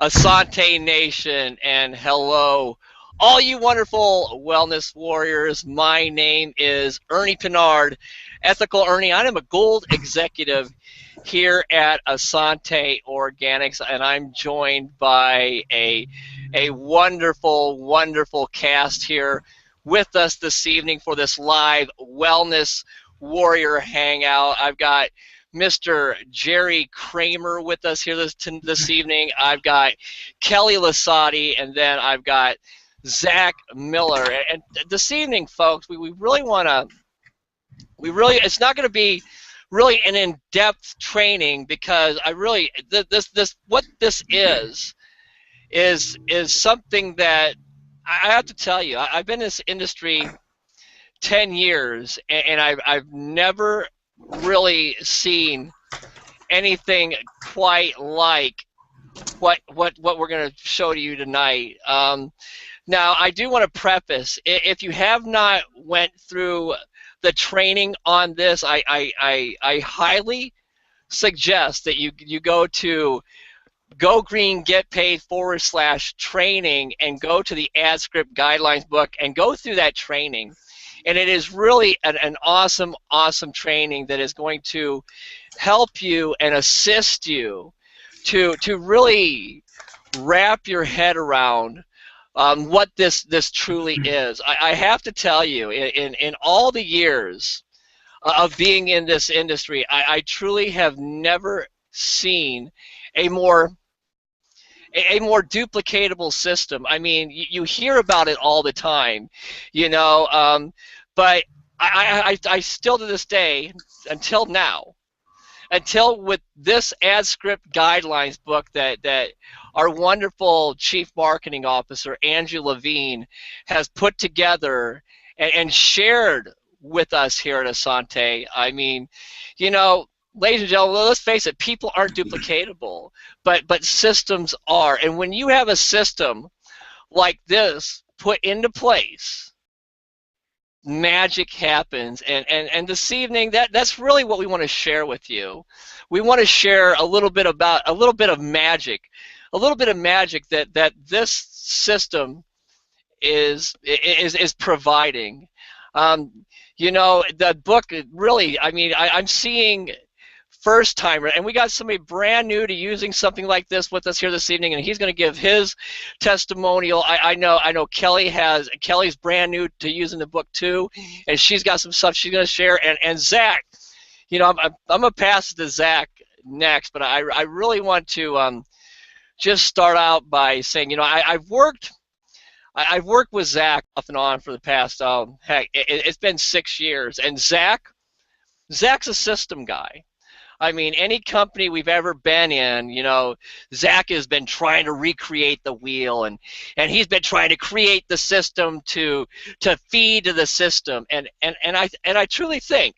Essante Nation, and hello, all you wonderful wellness warriors. My name is Ernie Pinard, Ethical Ernie. I am a gold executive here at Essante Organics, and I'm joined by a wonderful, wonderful cast here with us this evening for this live wellness warrior hangout. I've got Mr. Jerry Kramer with us here this evening. I've got Kelly Laassadi, and then I've got Zack Miller. And this evening, folks, we really want to, it's not going to be really an in-depth training, because what this is something that I have to tell you. I've been in this industry 10 years, and I've never really seen anything quite like what we're going to show to you tonight. Now, I do want to preface, if you have not went through the training on this, I highly suggest that you go to Go Green Get Paid /training and go to the ad script guidelines book and go through that training. And it is really an awesome, awesome training that is going to help you and assist you to really wrap your head around what this truly is. I have to tell you, in all the years of being in this industry, I truly have never seen a more duplicatable system. I mean, you hear about it all the time, but I still, to this day, until now, with this ad script guidelines book that our wonderful Chief Marketing Officer, Angie Levine, has put together and shared with us here at Essante. I mean, ladies and gentlemen, let's face it, people aren't duplicatable, but systems are. And when you have a system like this put into place, magic happens. And this evening, that's really what we want to share with you. We want to share a little bit of magic that this system is providing. The book really, I mean, I'm seeing first timer, and we got somebody brand new to using something like this with us here this evening, and he's going to give his testimonial. I know Kelly's brand new to using the book too, and she's got some stuff she's going to share. And Zack, I'm going to pass it to Zack next, but I really want to just start out by saying, I've worked with Zack off and on for the past it's been 6 years, and Zack's a system guy. I mean, any company we've ever been in, Zack has been trying to recreate the wheel, and he's been trying to create the system to feed to the system, and I truly think,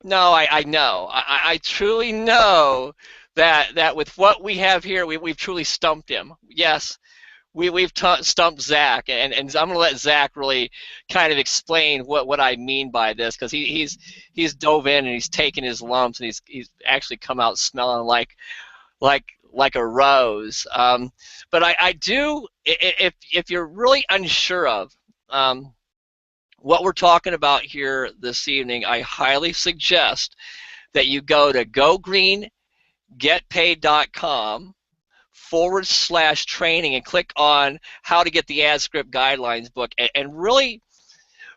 I truly know that with what we have here, we've truly stumped him. Yes. We've stumped Zack, and I'm going to let Zack really kind of explain what I mean by this, because he's dove in and he's taken his lumps, and he's actually come out smelling like a rose. But I do, if you're really unsure of what we're talking about here this evening, I highly suggest that you go to gogreengetpaid.com /training and click on how to get the ad script guidelines book, and really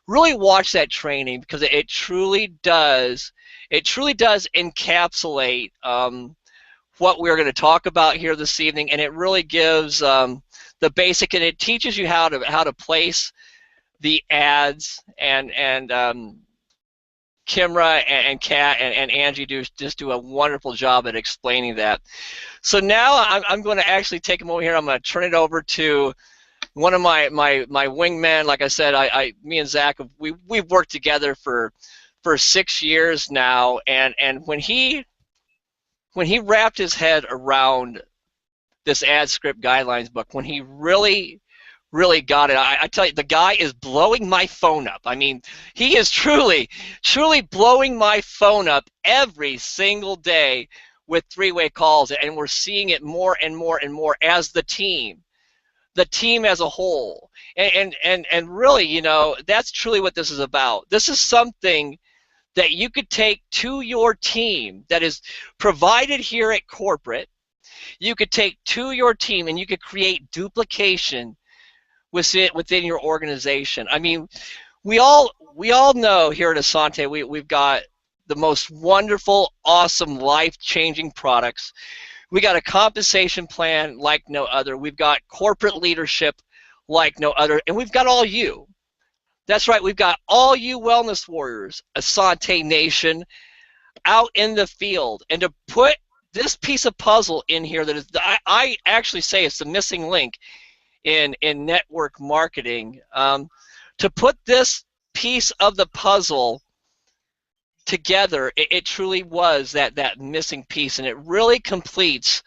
watch that training, because it truly does encapsulate what we're going to talk about here this evening, and it really gives the basic, and it teaches you how to place the ads, and Kimra and Kat and Angie just do a wonderful job at explaining that. So now I'm going to actually take a moment here. I'm going to turn it over to one of my wingmen. Like I said, me and Zack, we've worked together for 6 years now, and when he wrapped his head around this ad script guidelines book, when he really got it, I tell you, the guy is blowing my phone up. I mean, he is truly blowing my phone up every single day with three-way calls, and we're seeing it more and more and more as the team as a whole. And really, you know, that's truly what this is about. This is something that you could take to your team that is provided here at corporate. You could take to your team and you could create duplication within your organization. I mean, we all know here at Essante we've got the most wonderful, awesome, life-changing products. We got a compensation plan like no other. We've got corporate leadership like no other, and we've got all you. That's right, we've got all you wellness warriors, Essante Nation, out in the field. And to put this piece of puzzle in here that is, I actually say it's the missing link in network marketing. To put this piece of the puzzle together, it truly was that missing piece, and it really completes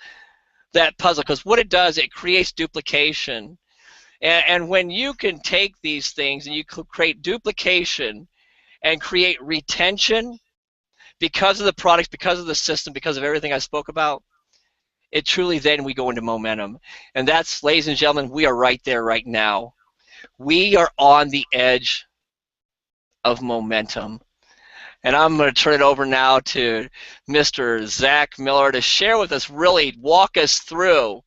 that puzzle, because what it does, it creates duplication. And when you can take these things and you create duplication and create retention because of the products, because of the system, because of everything I spoke about, it truly, then we go into momentum. And that's, ladies and gentlemen, we are right there right now. We are on the edge of momentum. And I'm going to turn it over now to Mr. Zack Miller to share with us, really walk us through,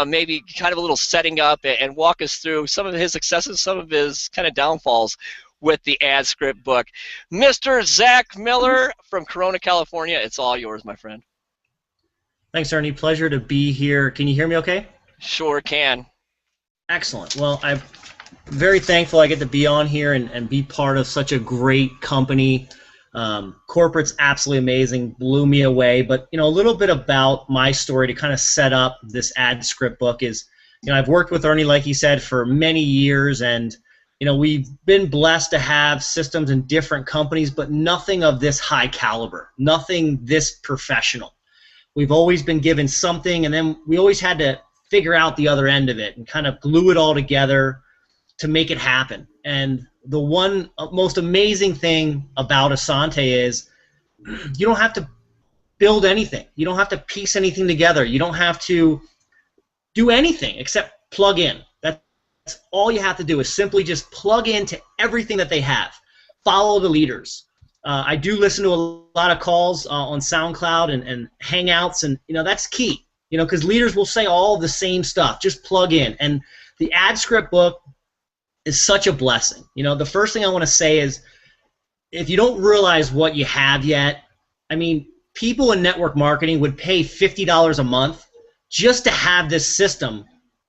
maybe kind of a little setting up, and walk us through some of his successes, some of his kind of downfalls with the ad script book. Mr. Zack Miller from Corona, California, it's all yours, my friend. Thanks, Ernie. Pleasure to be here. Can you hear me okay? Sure can. Excellent. Well, I'm very thankful I get to be on here and be part of such a great company. Corporate's absolutely amazing, blew me away. But, you know, a little bit about my story to kind of set up this ad script book is, you know, I've worked with Ernie, like he said, for many years, and, you know, we've been blessed to have systems in different companies, but nothing of this high caliber, nothing this professional. We've always been given something, and then we always had to figure out the other end of it and kind of glue it all together to make it happen. And the one most amazing thing about Essante is you don't have to build anything. You don't have to piece anything together. You don't have to do anything except plug in. That's all you have to do, is simply just plug into everything that they have. Follow the leaders. I do listen to a lot of calls on SoundCloud and Hangouts, and, you know, that's key, you know, because leaders will say all the same stuff. Just plug in. And the ad script book is such a blessing. You know, the first thing I want to say is, if you don't realize what you have yet, I mean, people in network marketing would pay $50 a month just to have this system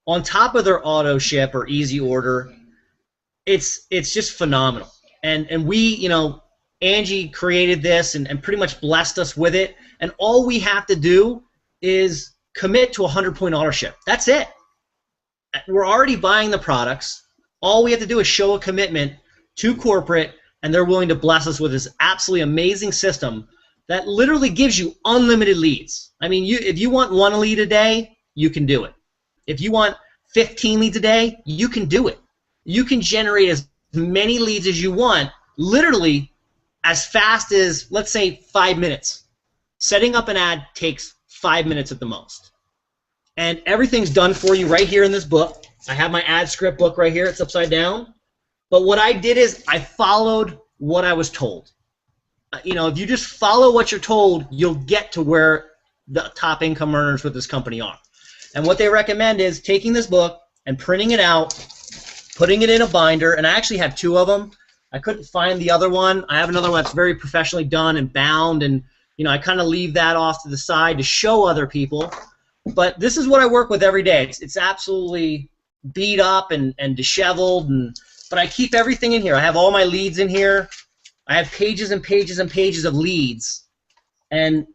on top of their auto ship or easy order. It's just phenomenal. And we, you know, Angie created this and pretty much blessed us with it. And all we have to do is commit to 100-point auto ship. That's it. We're already buying the products. All we have to do is show a commitment to corporate, and they're willing to bless us with this absolutely amazing system that literally gives you unlimited leads. I mean, if you want 1 lead a day, you can do it. If you want 15 leads a day, you can do it. You can generate as many leads as you want, literally as fast as, let's say, 5 minutes. Setting up an ad takes 5 minutes at the most. And everything's done for you right here in this book. I have my ad script book right here. It's upside down. But what I did is I followed what I was told. You know, if you just follow what you're told, you'll get to where the top income earners with this company are. And what they recommend is taking this book and printing it out, putting it in a binder, and I actually have 2 of them. I couldn't find the other one. I have another one that's very professionally done and bound, and, you know, I kind of leave that off to the side to show other people. But this is what I work with every day. It's absolutely beat up and disheveled, but I keep everything in here. I have all my leads in here. I have pages and pages and pages of leads. And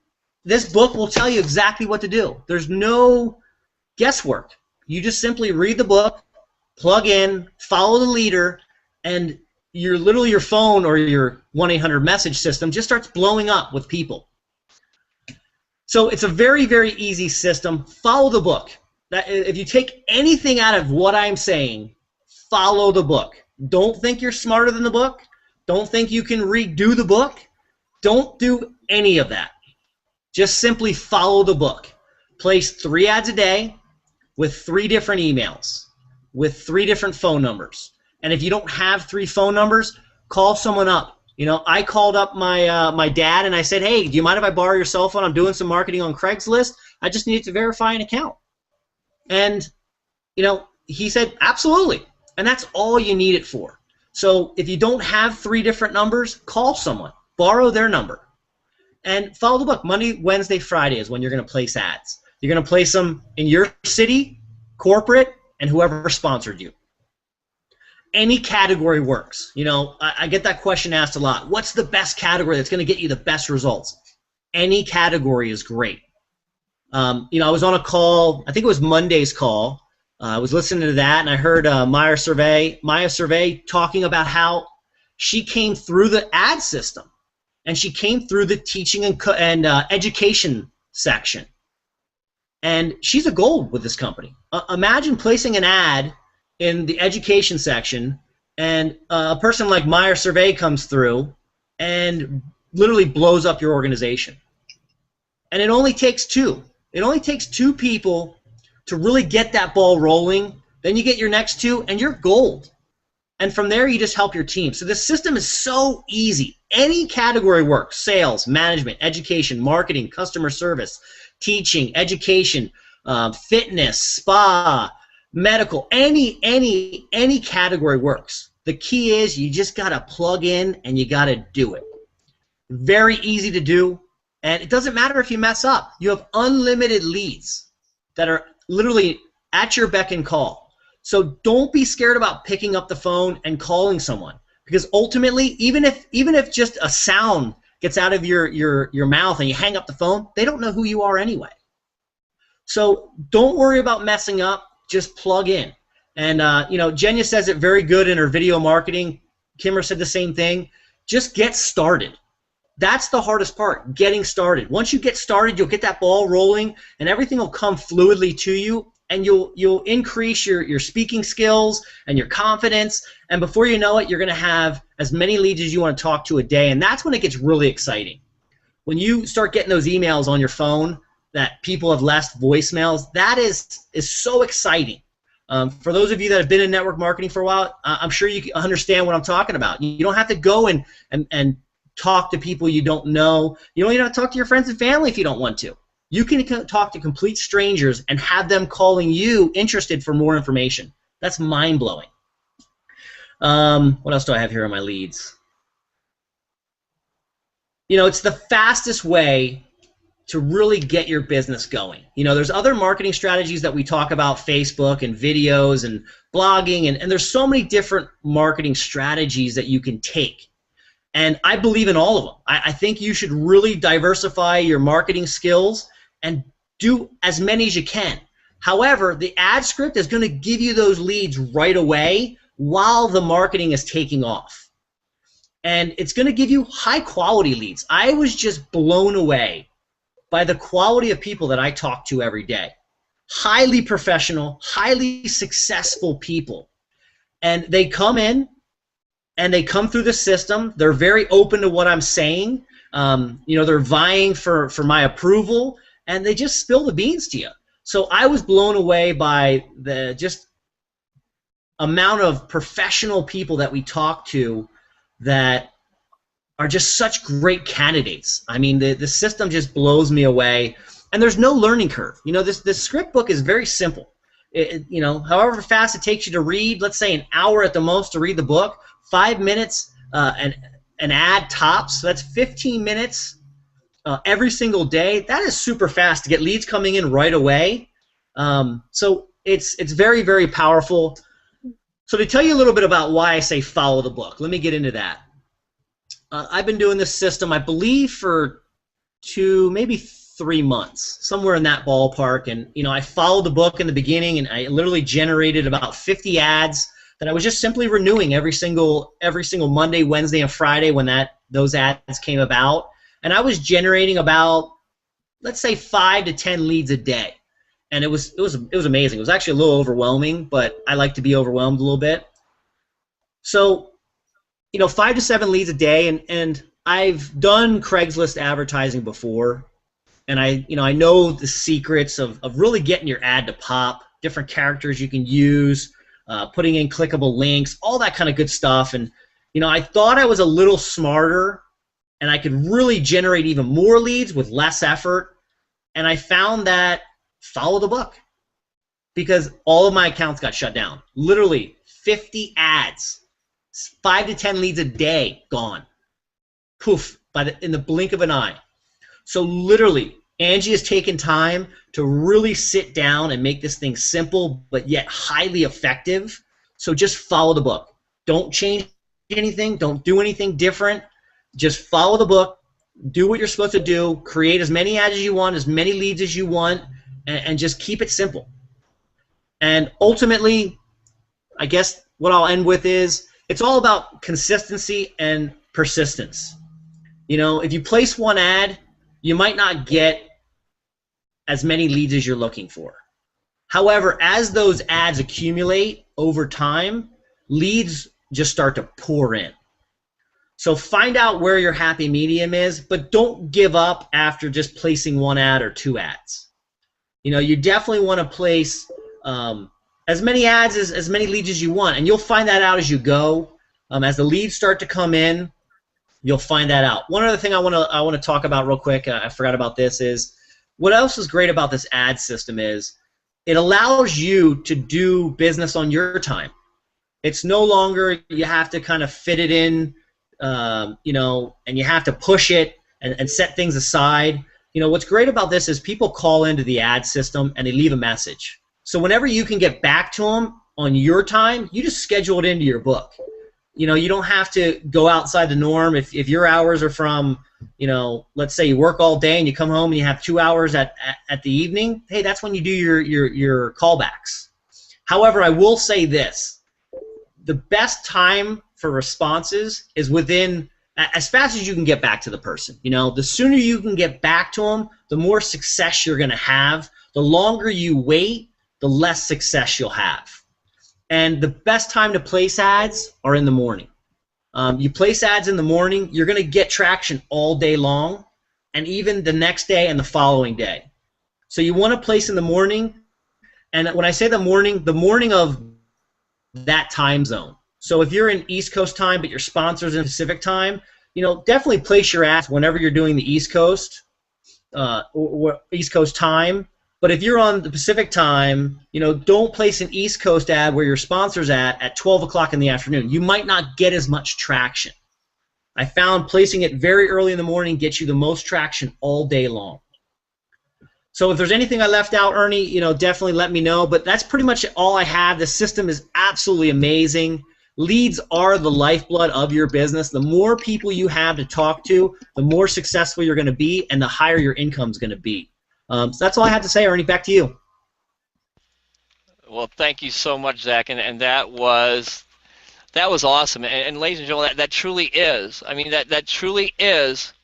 this book will tell you exactly what to do. There's no guesswork. You just simply read the book, plug in, follow the leader, and literally your phone or your 1-800 message system just starts blowing up with people. So it's a very, very easy system. Follow the book. If you take anything out of what I'm saying, follow the book. Don't think you're smarter than the book. Don't think you can redo the book. Don't do any of that. Just simply follow the book. Place 3 ads a day with 3 different emails, with 3 different phone numbers. And if you don't have 3 phone numbers, call someone up. You know, I called up my dad and I said, hey, do you mind if I borrow your cell phone? I'm doing some marketing on Craigslist. I just needed to verify an account. And, you know, he said, absolutely. And that's all you need it for. So if you don't have 3 different numbers, call someone. Borrow their number. And follow the book. Monday, Wednesday, Friday is when you're going to place ads. You're going to place them in your city, corporate, and whoever sponsored you. Any category works. You know, I get that question asked a lot. What's the best category that's going to get you the best results? Any category is great. You know, I was on a call, I think it was Monday's call. I was listening to that, and I heard Maya Survey talking about how she came through the ad system, and she came through the teaching and education section. And she's a gold with this company. Imagine placing an ad in the education section, and a person like Maya Survey comes through and literally blows up your organization. And it only takes 2. It only takes 2 people to really get that ball rolling. Then you get your next 2, and you're gold. And from there, you just help your team. So this system is so easy. Any category works: sales, management, education, marketing, customer service, teaching, education, fitness, spa, medical. Any category works. The key is you just got to plug in and you got to do it. Very easy to do. And it doesn't matter if you mess up. You have unlimited leads that are literally at your beck and call. So don't be scared about picking up the phone and calling someone, because ultimately, even if just a sound gets out of your mouth and you hang up the phone, they don't know who you are anyway. So don't worry about messing up. Just plug in. And you know, Jenya says it very good in her video marketing. Kimmer said the same thing. Just get started. That's the hardest part, getting started. Once you get started, you'll get that ball rolling, and everything will come fluidly to you, and you'll increase your speaking skills and your confidence, and before you know it, you're going to have as many leads as you want to talk to a day, and that's when it gets really exciting. When you start getting those emails on your phone that people have left voicemails, that is so exciting. For those of you that have been in network marketing for a while, I'm sure you understand what I'm talking about. You don't have to go and talk to people you don't know. You don't even have to talk to your friends and family if you don't want to. You can talk to complete strangers and have them calling you interested for more information. That's mind-blowing. What else do I have here on my leads? You know, it's the fastest way to really get your business going. You know, there's other marketing strategies that we talk about, Facebook and videos and blogging, and there's so many different marketing strategies that you can take. And I believe in all of them. I think you should really diversify your marketing skills and do as many as you can. However, the ad script is going to give you those leads right away while the marketing is taking off. And it's going to give you high quality leads. I was just blown away by the quality of people that I talk to every day. Highly professional, highly successful people. And they come in and they come through the system. They're very open to what I'm saying. You know, they're vying for my approval, and they just spill the beans to you. So I was blown away by the just amount of professional people that we talk to that are just such great candidates. I mean, the system just blows me away, and there's no learning curve. You know, this script book is very simple. You know, however fast it takes you to read, let's say an hour at the most to read the book, 5 minutes an ad tops. So that's 15 minutes every single day. That is super fast to get leads coming in right away. So it's very, very powerful. So to tell you a little bit about why I say follow the book, let me get into that. I've been doing this system, I believe, for 2, maybe 3 months, somewhere in that ballpark. And you know, I followed the book in the beginning, and I literally generated about 50 ads that I was just simply renewing every single Monday, Wednesday, and Friday when those ads came about. And I was generating about, let's say, 5 to 10 leads a day. And it was amazing. It was actually a little overwhelming, but I like to be overwhelmed a little bit. So, you know, 5 to 7 leads a day, and I've done Craigslist advertising before. and I know the secrets of really getting your ad to pop, different characters you can use, putting in clickable links, all that kind of good stuff. And I thought I was a little smarter, and I could really generate even more leads with less effort. And I found that follow the book, because all of my accounts got shut down. Literally 50 ads, 5 to 10 leads a day gone. Poof, in the blink of an eye. So literally, Angie has taken time to really sit down and make this thing simple but yet highly effective. So just follow the book. Don't change anything. Don't do anything different. Just follow the book. Do what you're supposed to do. Create as many ads as you want, as many leads as you want, and just keep it simple. And ultimately, I guess what I'll end with is it's all about consistency and persistence. If you place one ad, you might not get as many leads as you're looking for. However, as those ads accumulate over time, leads just start to pour in. So find out where your happy medium is, but don't give up after just placing one ad or two ads. You definitely want to place as many ads as many leads as you want, and you'll find that out as you go. As the leads start to come in, you'll find that out. One other thing I want to talk about real quick, I forgot about this, is what else is great about this ad system is it allows you to do business on your time. It's no longer you have to kind of fit it in, and you have to push it and set things aside. What's great about this is people call into the ad system and they leave a message. So whenever you can get back to them on your time, you just schedule it into your book. You don't have to go outside the norm. If your hours are from, let's say you work all day and you come home and you have 2 hours at the evening, hey, that's when you do your callbacks. However, I will say this. The best time for responses is within as fast as you can get back to the person. The sooner you can get back to them, the more success you're going to have. The longer you wait, the less success you'll have. And the best time to place ads are in the morning. You place ads in the morning, you're going to get traction all day long, and even the next day and the following day. So you want to place in the morning, and when I say the morning of that time zone. So if you're in East Coast time but your sponsor's in Pacific time, definitely place your ads whenever you're doing the East Coast or East Coast time. But if you're on the Pacific time, don't place an East Coast ad where your sponsor's at 12 o'clock in the afternoon. You might not get as much traction. I found placing it very early in the morning gets you the most traction all day long. So if there's anything I left out, Ernie, definitely let me know. But that's pretty much all I have. The system is absolutely amazing. Leads are the lifeblood of your business. The more people you have to talk to, the more successful you're going to be and the higher your income is going to be. So that's all I had to say, Ernie. Back to you. Well, thank you so much, Zach, and that was awesome. And ladies and gentlemen, that truly is. I mean, that truly is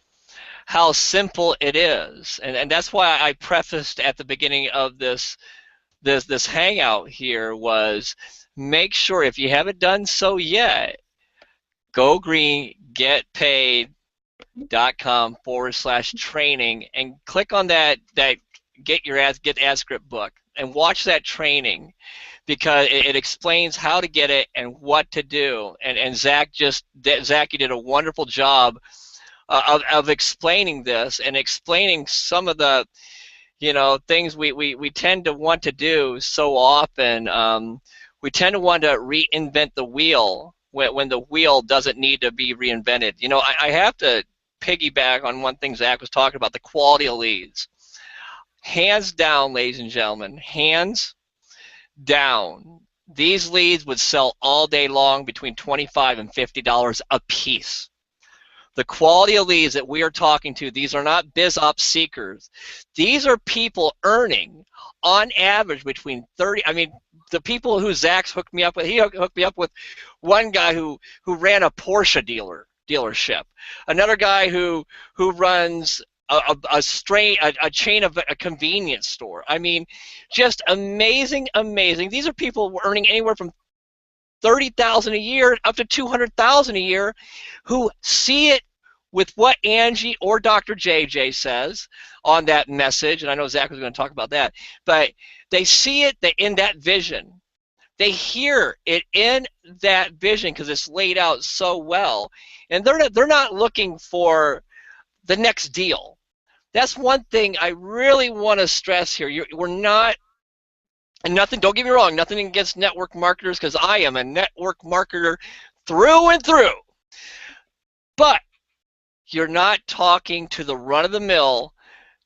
how simple it is, and that's why I prefaced at the beginning of this hangout here was make sure if you haven't done so yet, go green, get paid. .com/training and click on that get ad script book and watch that training, because it explains how to get it and what to do, and Zach, you did a wonderful job of explaining this and explaining some of the things we tend to want to do so often. We tend to want to reinvent the wheel when the wheel doesn't need to be reinvented. I have to piggyback on one thing Zach was talking about, the quality of leads. Hands down, ladies and gentlemen, hands down, these leads would sell all day long between $25 and $50 a piece. The quality of leads that we are talking to, these are not biz ops seekers. These are people earning, on average, between 30, the people who Zach's hooked me up with, he hooked me up with one guy who ran a Porsche dealership, another guy who runs a chain of a convenience store. Just amazing. These are people earning anywhere from $30,000 a year up to $200,000 a year who see it with what Angie or Dr. JJ says on that message, and I know Zach was going to talk about that, but they see it in that vision. They hear it in that vision because it's laid out so well, and they're not looking for the next deal. That's one thing I really want to stress here. We're not, and nothing, don't get me wrong, nothing against network marketers, because I am a network marketer through and through. But you're not talking to the run-of-the-mill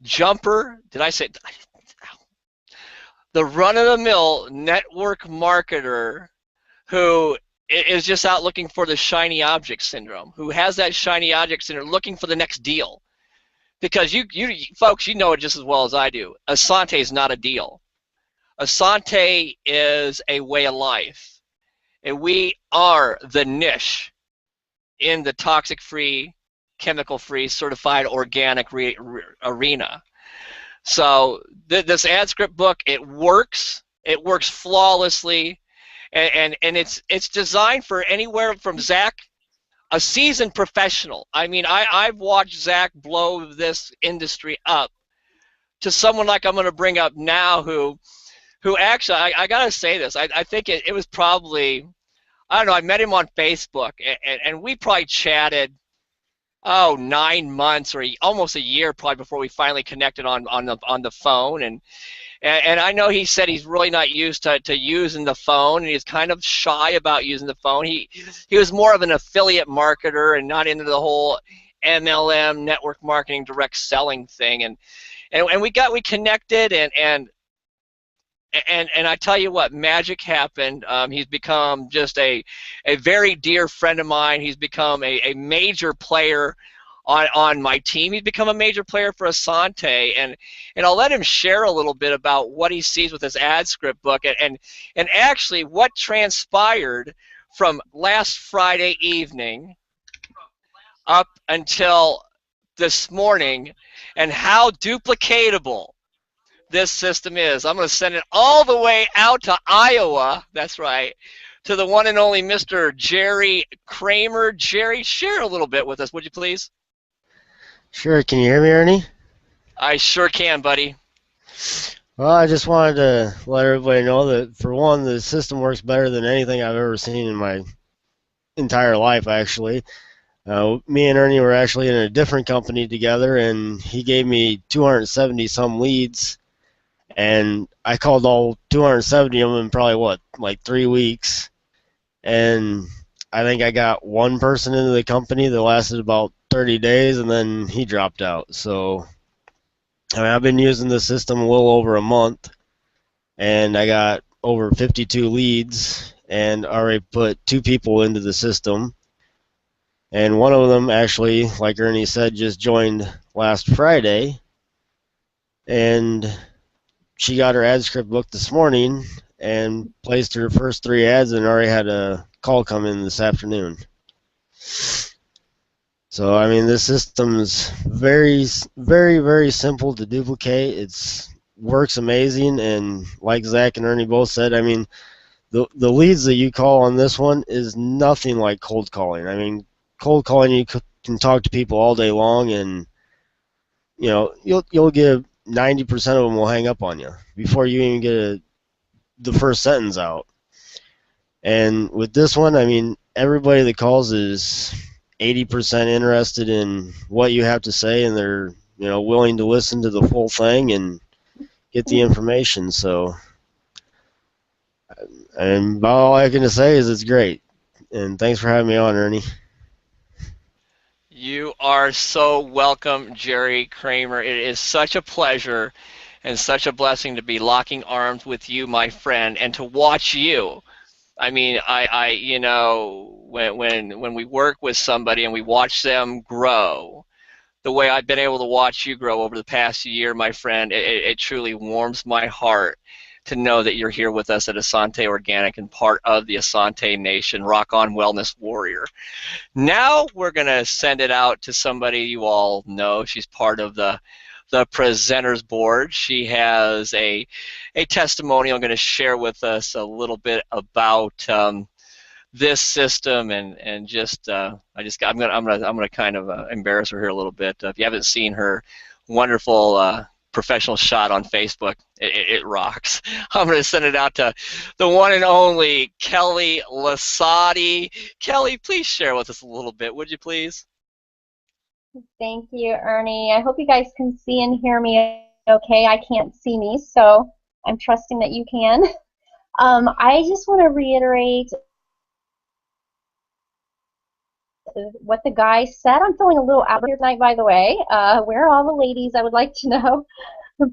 jumper. Did I say the run-of-the-mill network marketer who is just out looking for the shiny object syndrome, who has that shiny object syndrome, looking for the next deal? Because you folks, you know it just as well as I do. Essante is not a deal. Essante is a way of life, and we are the niche in the toxic-free, chemical-free, certified organic arena. So this ad script book, it works. It works flawlessly, and it's designed for anywhere from Zach, a seasoned professional. I mean, I've watched Zach blow this industry up, to someone like I'm going to bring up now who actually, I got to say this, I think it was probably, I don't know, I met him on Facebook, and we probably chatted, 9 months or almost a year probably before we finally connected on the phone, and I know he said he's really not used to using the phone, and he's kind of shy about using the phone. He was more of an affiliate marketer and not into the whole MLM, network marketing, direct selling thing, and we connected, and I tell you what, magic happened. He's become just a very dear friend of mine. He's become a major player on my team. He's become a major player for Essante, and I'll let him share a little bit about what he sees with his ad script book, and actually what transpired from last Friday evening up until this morning, and how duplicatable this system is. I'm going to send it all the way out to Iowa. That's right, to the one and only Mr. Jerry Kramer. Jerry, share a little bit with us, would you please? Sure. Can you hear me, Ernie? I sure can, buddy. Well, I just wanted to let everybody know that, for one, the system works better than anything I've ever seen in my entire life, actually. Me and Ernie were actually in a different company together, and he gave me 270-some leads, and I called all 270 of them in probably, like 3 weeks. And I think I got one person into the company that lasted about 30 days, and then he dropped out. So, I mean, I've been using the system a little over a month, and I got over 52 leads, and already put 2 people into the system. And one of them actually, like Ernie said, just joined last Friday, and she got her ad script booked this morning and placed her first 3 ads, and already had a call come in this afternoon. So, I mean, this system's very, very, very simple to duplicate. It works amazing, and like Zach and Ernie both said, I mean, the leads that you call on this one is nothing like cold calling. I mean, cold calling, you can talk to people all day long, and you know, you'll get 90% of them will hang up on you before you even get the first sentence out. And with this one, I mean, everybody that calls is 80% interested in what you have to say, and they're, you know, willing to listen to the full thing and get the information. So, and about all I can say is it's great. And thanks for having me on, Ernie. You are so welcome, Jerry Kramer. It is such a pleasure and such a blessing to be locking arms with you, my friend, and to watch you. I mean, I you know, when we work with somebody and we watch them grow, the way I've been able to watch you grow over the past year, my friend, it truly warms my heart to know that you're here with us at Essante Organic and part of the Essante Nation. Rock on, Wellness Warrior. Now we're going to send it out to somebody you all know. She's part of the presenters board. She has a testimonial going to share with us a little bit about this system, and just I'm gonna kind of embarrass her here a little bit. If you haven't seen her wonderful professional shot on Facebook, it rocks. I'm gonna send it out to the one and only Kelly Laassadi. Kelly, please share with us a little bit, would you please? Thank you, Ernie. I hope you guys can see and hear me okay. I can't see me, so I'm trusting that you can. I just want to reiterate what the guy said. I'm feeling a little out here tonight, by the way. Where are all the ladies? I would like to know.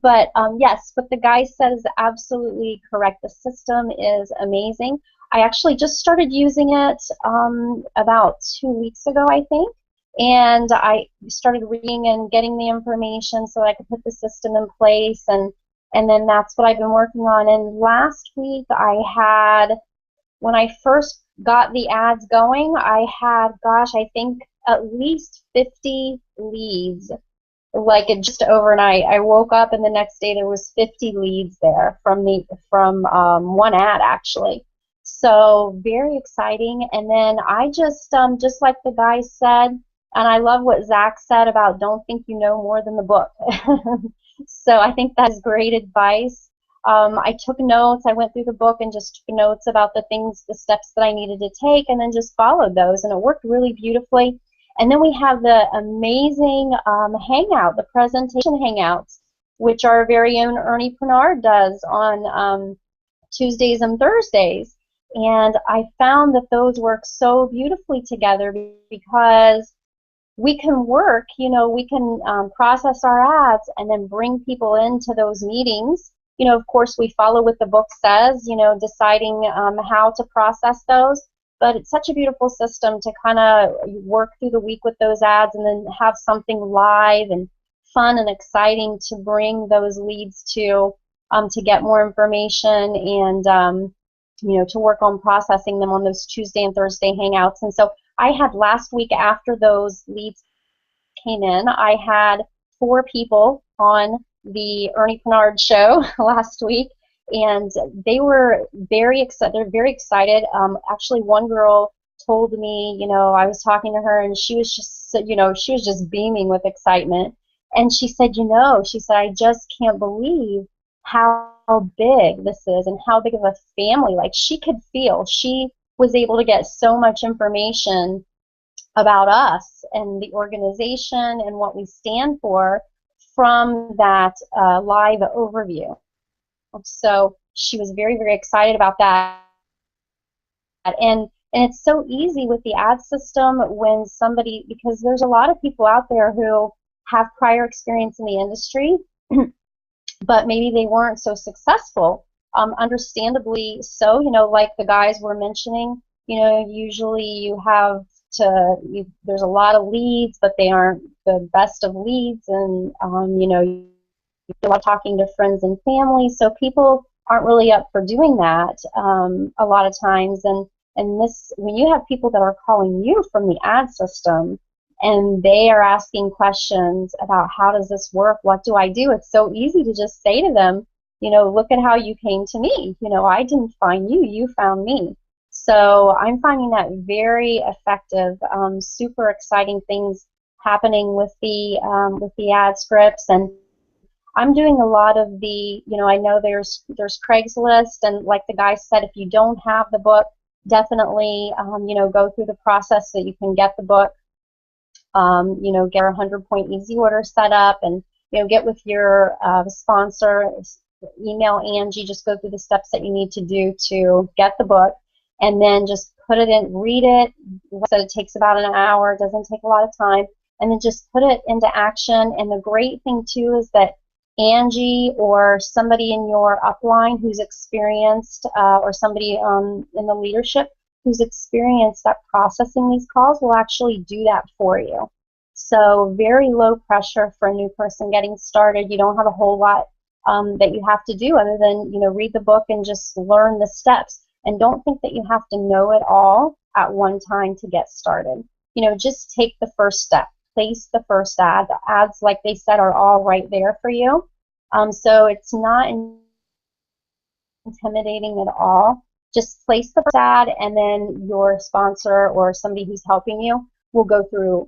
But yes, what the guy said is absolutely correct. The system is amazing. I actually just started using it about 2 weeks ago, I think. And I started reading and getting the information so I could put the system in place. And then that's what I've been working on. And last week I had, when I first got the ads going, I had, gosh, I think at least 50 leads. Like it just overnight. I woke up and the next day there was 50 leads there from one ad actually. So very exciting. And then I just like the guy said, and I love what Zack said about don't think you know more than the book. So I think that's great advice. I took notes. I went through the book and just took notes about the things, the steps that I needed to take, and then just followed those, and it worked really beautifully. And then we have the amazing hangout, the presentation hangouts, which our very own Ernie Pernard does on Tuesdays and Thursdays. And I found that those work so beautifully together because we can work, we can process our ads and then bring people into those meetings. Of course, we follow what the book says, deciding how to process those. But it's such a beautiful system to kind of work through the week with those ads and then have something live and fun and exciting to bring those leads to get more information and to work on processing them on those Tuesday and Thursday hangouts. And so I had last week, after those leads came in, I had 4 people on the Ernie Pernard show last week. And they were very excited. They're very excited. Actually, one girl told me, I was talking to her, and she was just beaming with excitement. And she said, I just can't believe how big this is and how big of a family. Like she was able to get so much information about us and the organization and what we stand for from that live overview. So she was very, very excited about that. And it's so easy with the ad system when somebody, because there's a lot of people out there who have prior experience in the industry, but maybe they weren't so successful. Understandably so, like the guys were mentioning, usually you have there's a lot of leads, but they aren't the best of leads, and a lot of talking to friends and family, so people aren't really up for doing that a lot of times. And this, when you have people that are calling you from the ad system and they are asking questions about how does this work, what do I do, it's so easy to just say to them, look at how you came to me. I didn't find you, you found me. So I'm finding that very effective. Super exciting things happening with the ad scripts. And I'm doing a lot of the, I know there's Craigslist, and like the guy said, if you don't have the book, definitely, go through the process so you can get the book, get a 100-point easy order set up, and, get with your sponsor, email Angie, just go through the steps that you need to do to get the book, and then just put it in, read it. Like I said, it takes about an hour, it doesn't take a lot of time, and then just put it into action. And the great thing, too, is that Angie or somebody in your upline who's experienced, or somebody in the leadership who's experienced at processing these calls will actually do that for you. So very low pressure for a new person getting started. You don't have a whole lot that you have to do other than read the book and just learn the steps. And don't think that you have to know it all at one time to get started. Just take the first step. Place the first ad. The ads, like they said, are all right there for you. So it's not intimidating at all. just place the ad, and then your sponsor or somebody who's helping you will go through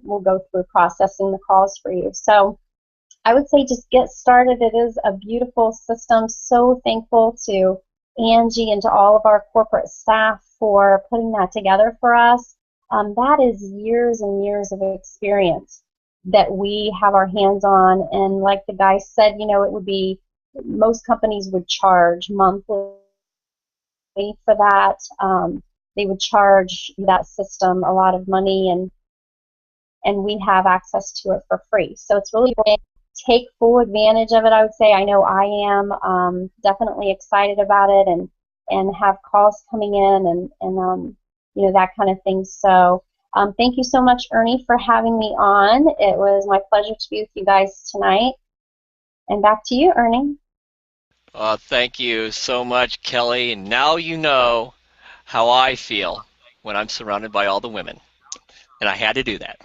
processing the calls for you. So I would say just get started. It is a beautiful system. So thankful to Angie and to all of our corporate staff for putting that together for us. That is years and years of experience that we have our hands on. And like the guy said, you know, it would be, most companies would charge monthly for that. They would charge that system a lot of money, and we have access to it for free. So it's really great. Take full advantage of it, I would say. I know I am definitely excited about it, and have calls coming in, and you know, that kind of thing. So thank you so much, Ernie, for having me on. It was my pleasure to be with you guys tonight. And back to you, Ernie. Thank you so much, Kelly. And now you know how I feel when I'm surrounded by all the women. And I had to do that.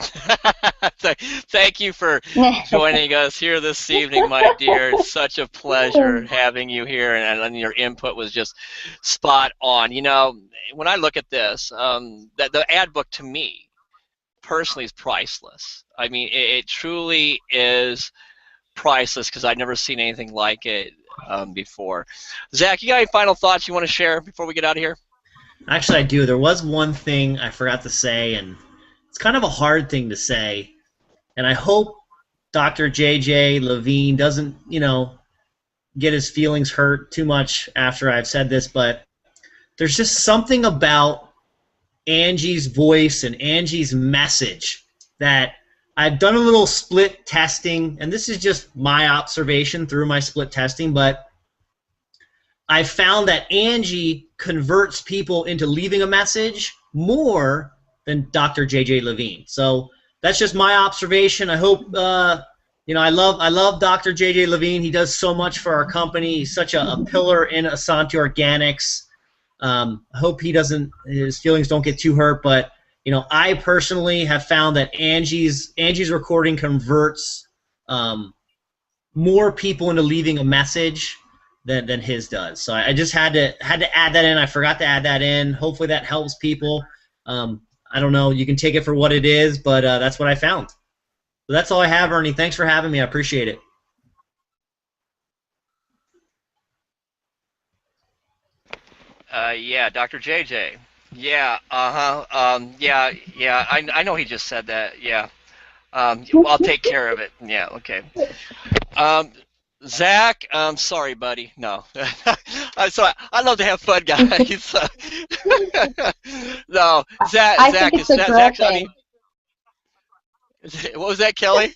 Thank you for joining us here this evening, my dear. It's such a pleasure having you here, and your input was just spot on. You know, when I look at this, the ad book to me personally is priceless. I mean, it truly is priceless, because I've never seen anything like it before. Zach, you got any final thoughts you want to share before we get out of here? Actually, I do. There was one thing I forgot to say, and it's kind of a hard thing to say, and I hope Dr. J.J. Levine doesn't, you know, get his feelings hurt too much after I've said this, but there's just something about Angie's voice and Angie's message that I've done a little split testing, and this is just my observation through my split testing, but I found that Angie converts people into leaving a message more than Dr. J.J. Levine. So that's just my observation. I hope, you know, I love Dr. J.J. Levine. He does so much for our company. He's such a pillar in Essante Organics. I hope his feelings don't get too hurt, but you know, I personally have found that Angie's recording converts more people into leaving a message than his does. So I just had to add that in. I forgot to add that in. Hopefully that helps people. I don't know. You can take it for what it is, but that's what I found. So that's all I have, Ernie. Thanks for having me. I appreciate it. Yeah, Dr. JJ. Yeah, yeah. I know he just said that. Yeah. I'll take care of it. Yeah, okay. Zach, sorry, buddy. No. So I'd love to have fun, guys. No, Zach. I Zach think is it's a girl Zach's. thing. What was that, Kelly?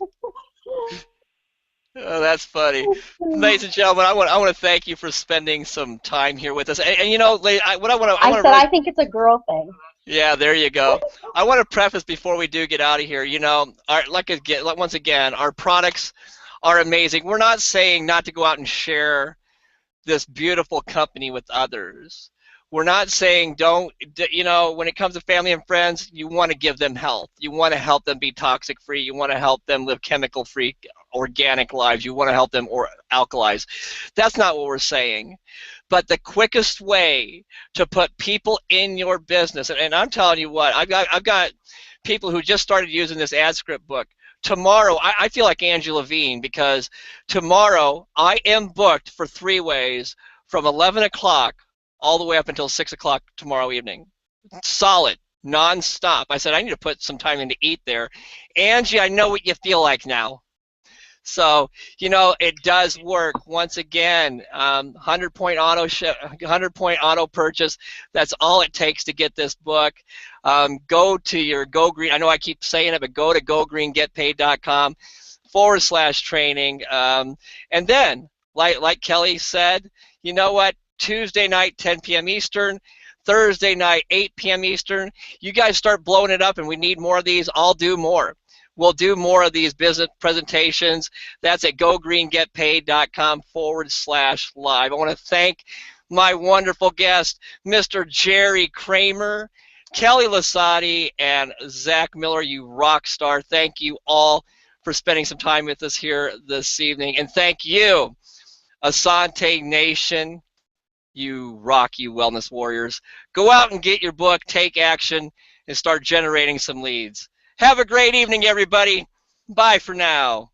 Oh, that's funny. Ladies and gentlemen, I want to thank you for spending some time here with us. And you know, I said I think it's a girl thing. Yeah, there you go. I want to preface before we do get out of here. You know, once again, our products are amazing. We're not saying not to go out and share this beautiful company with others. We're not saying don't, you know, when it comes to family and friends, you want to give them health. You want to help them be toxic free. You want to help them live chemical free, organic lives. You want to help them alkalize. That's not what we're saying. But the quickest way to put people in your business, and I'm telling you what, I've got people who just started using this ad script book. Tomorrow, I feel like Angie Levine, because tomorrow I am booked for 3 ways from 11 o'clock all the way up until 6 o'clock tomorrow evening. Solid, non-stop. I said I need to put some time in to eat there. Angie, I know what you feel like now. So, you know, it does work. Once again, 100-point auto 100-point auto purchase. That's all it takes to get this book. Go to your Go Green. I know I keep saying it, but go to gogreengetpaid.com/training. And then, like Kelly said, you know what? Tuesday night, 10 p.m. Eastern. Thursday night, 8 p.m. Eastern. You guys start blowing it up, and we need more of these. I'll do more. We'll do more of these business presentations. That's at gogreengetpaid.com/live. I want to thank my wonderful guest, Mr. Jerry Kramer, Kelly Laassadi, and Zack Miller, you rock star. Thank you all for spending some time with us here this evening. And thank you, Essante Nation. You rock, you wellness warriors. Go out and get your book, take action, and start generating some leads. Have a great evening, everybody. Bye for now.